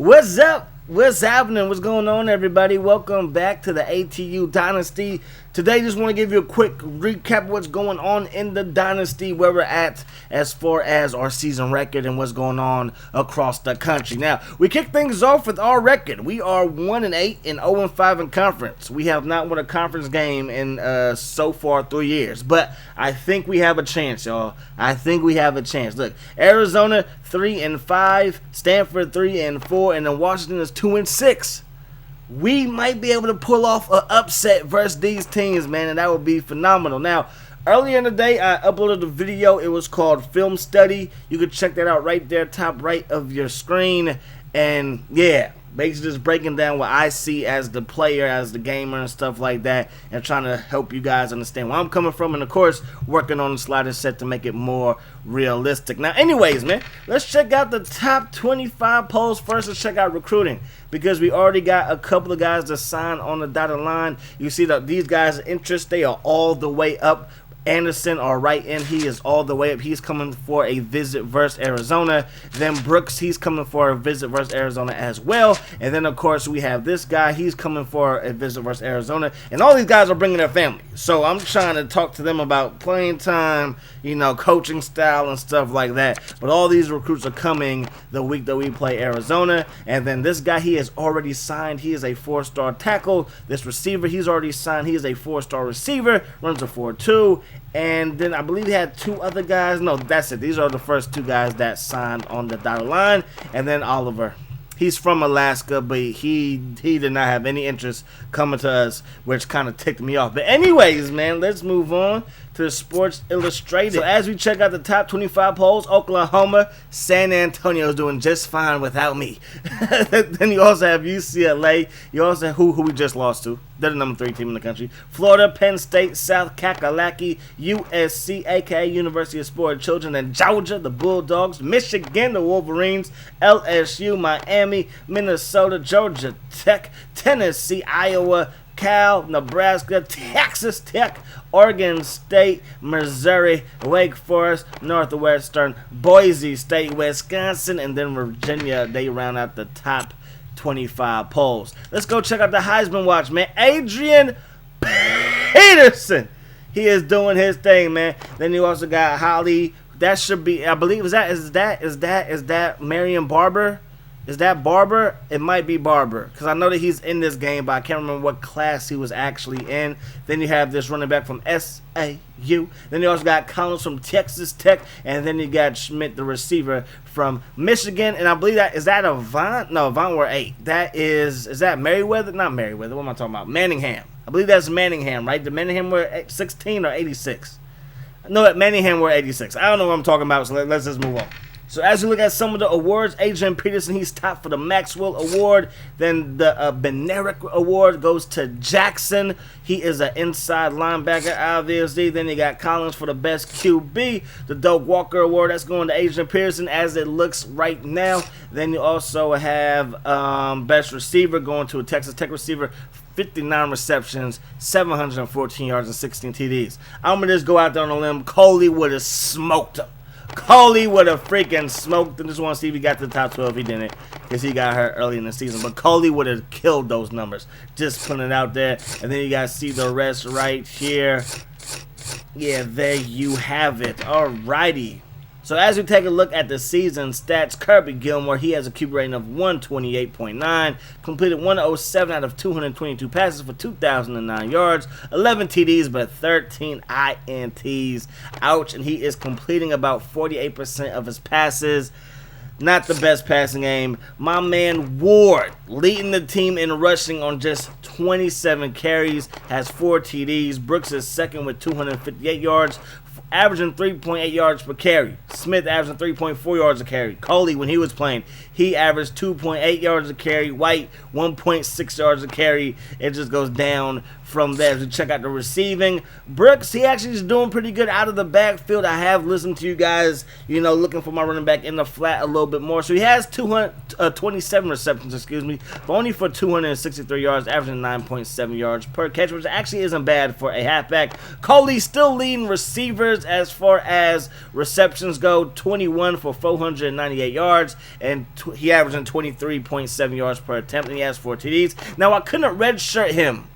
What's up? What's happening? What's going on, everybody? Welcome back to the ATU Dynasty. Today, just want to give you a quick recap of what's going on in the Dynasty, where we're at as far as our season record and what's going on across the country. Now, we kick things off with our record. We are 1-8 and 0-5 in conference. We have not won a conference game in so far 3 years, but I think we have a chance, y'all. I think we have a chance. Look, Arizona 3-5, Stanford 3-4, and then Washington is 2-6. We might be able to pull off an upset versus these teams, man, and that would be phenomenal. Now, earlier in the day, I uploaded a video. It was called Film Study. You can check that out right there, top right of your screen. And, yeah, basically just breaking down what I see as the player, as the gamer, and stuff like that, and trying to help you guys understand where I'm coming from, and, of course, working on the slider set to make it more realistic. Now, anyways, man, let's check out the top 25 polls first. Let's check out recruiting, because we already got a couple of guys that signed on the dotted line. You see that these guys' interest, they are all the way up. Anderson are right in. He is all the way up. He's coming for a visit versus Arizona. Then Brooks, he's coming for a visit versus Arizona as well. And then, of course, we have this guy. He's coming for a visit versus Arizona. And all these guys are bringing their family. So I'm trying to talk to them about playing time, you know, coaching style and stuff like that. But all these recruits are coming the week that we play Arizona. And then this guy, he has already signed. He is a 4-star tackle. This receiver, he's already signed. He is a 4-star receiver. Runs a 4.2. And then I believe he had two other guys. No, that's it. These are the first two guys that signed on the dotted line. And then Oliver. He's from Alaska, but he did not have any interest coming to us, which kind of ticked me off. But anyways, man, let's move on to Sports Illustrated. So as we check out the top 25 polls, Oklahoma, San Antonio is doing just fine without me. Then you also have UCLA. You also have who we just lost to. They're the number 3 team in the country. Florida, Penn State, South Kakalaki, USC, aka University of Sport Children, and Georgia, the Bulldogs, Michigan, the Wolverines, LSU, Miami, Minnesota, Georgia Tech, Tennessee, Iowa, Cal, Nebraska, Texas Tech, Oregon State, Missouri, Wake Forest, Northwestern, Boise State, Wisconsin, and then Virginia. They round out the top 25 polls. Let's go check out the Heisman Watch, man. Adrian Peterson. He is doing his thing, man. Then you also got Holly. That should be, I believe, is that Marion Barber? Is that Barber? It might be Barber, because I know that he's in this game, but I can't remember what class he was actually in. Then you have this running back from SAU. Then you also got Collins from Texas Tech, and then you got Schmidt, the receiver from Michigan. And I believe is that Avant? No, Avant were 8. Is that Merriweather? Not Merriweather. What am I talking about? Manningham. I believe that's Manningham, right? The Manningham were 16 or 86. No, Manningham were 86. I don't know what I'm talking about, so let's just move on. So as you look at some of the awards, Adrian Peterson, he's top for the Maxwell Award. Then the Benerick Award goes to Jackson. He is an inside linebacker, obviously. Then you got Collins for the best QB. The Doak Walker Award, that's going to Adrian Peterson as it looks right now. Then you also have best receiver going to a Texas Tech receiver. 59 receptions, 714 yards, and 16 TDs. I'm going to just go out there on a limb. Coley would have smoked him. Coley would have freaking smoked. I just want to see if he got to the top 12. He didn't, because he got hurt early in the season. But Coley would have killed those numbers. Just putting it out there. And then you guys see the rest right here. Yeah, there you have it. Alrighty. So as we take a look at the season stats, Kirby Gilmore, he has a QB rating of 128.9, completed 107 out of 222 passes for 2,009 yards, 11 TDs, but 13 INTs. Ouch, and he is completing about 48% of his passes. Not the best passing game. My man Ward, leading the team in rushing on just 27 carries, has 4 TDs. Brooks is second with 258 yards, averaging 3.8 yards per carry. Smith averaging 3.4 yards a carry. Coley, when he was playing, he averaged 2.8 yards a carry. White, 1.6 yards a carry. It just goes down from there. As we check out the receiving, Brooks, he actually is doing pretty good out of the backfield. I have listened to you guys, looking for my running back in the flat a little bit more. So he has 227 receptions, but only for 263 yards, averaging 9.7 yards per catch, which actually isn't bad for a halfback. Coley's still leading receivers as far as receptions go, 21 for 498 yards, and he averaging 23.7 yards per attempt, and he has 4 TDs. Now, I couldn't redshirt him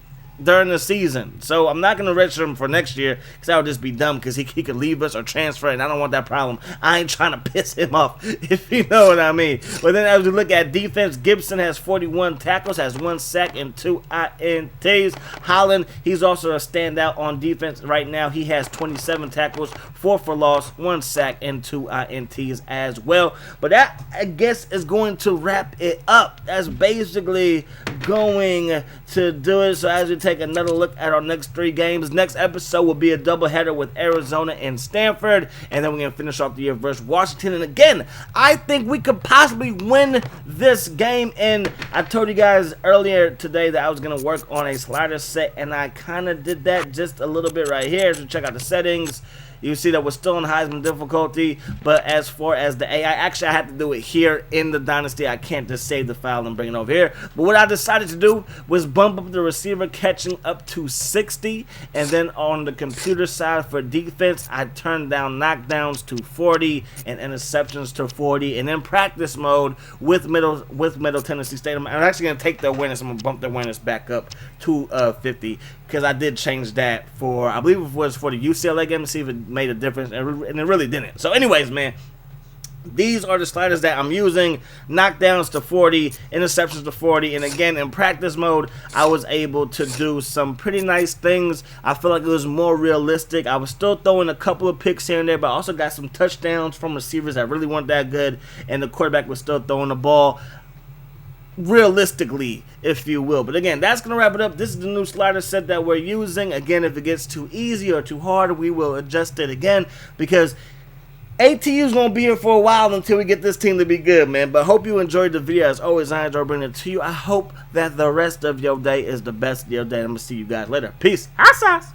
during the season, so I'm not going to redshirt him for next year, because that would just be dumb, because he could leave us or transfer, and I don't want that problem. I ain't trying to piss him off, if you know what I mean. But then as we look at defense, Gibson has 41 tackles, has 1 sack and 2 INTs. Holland, he's also a standout on defense right now. He has 27 tackles, 4 for loss, 1 sack, and 2 INTs as well. But that, I guess, is going to wrap it up. That's basically going to do it. So as we take another look at our next 3 games, next episode will be a doubleheader with Arizona and Stanford, and then we're going to finish off the year versus Washington. And again, I think we could possibly win this game, and I told you guys earlier today that I was going to work on a slider set, and I kind of did that just a little bit right here. So check out the settings. You see that we're still on Heisman difficulty, but as far as the AI, actually I had to do it here in the Dynasty. I can't just save the file and bring it over here. But what I decided to do was bump up the receiver catching up to 60, and then on the computer side for defense, I turned down knockdowns to 40 and interceptions to 40, and then practice mode with Middle Tennessee State. I'm actually going to take the awareness. I'm going to bump the awareness back up to 50, because I did change that for, I believe it was for the UCLA game, to see if it made a difference, and it really didn't. So anyways, man, these are the sliders that I'm using. Knockdowns to 40, interceptions to 40, and again, in practice mode, I was able to do some pretty nice things. I feel like it was more realistic. I was still throwing a couple of picks here and there, but I also got some touchdowns from receivers that really weren't that good, and the quarterback was still throwing the ball realistically, if you will. But again, that's going to wrap it up. This is the new slider set that we're using. Again, if it gets too easy or too hard, we will adjust it again, because ATU is going to be here for a while until we get this team to be good, man. But hope you enjoyed the video. As always, I enjoy bringing it to you. I hope that the rest of your day is the best of your day. I'm going to see you guys later. Peace. Hot sauce.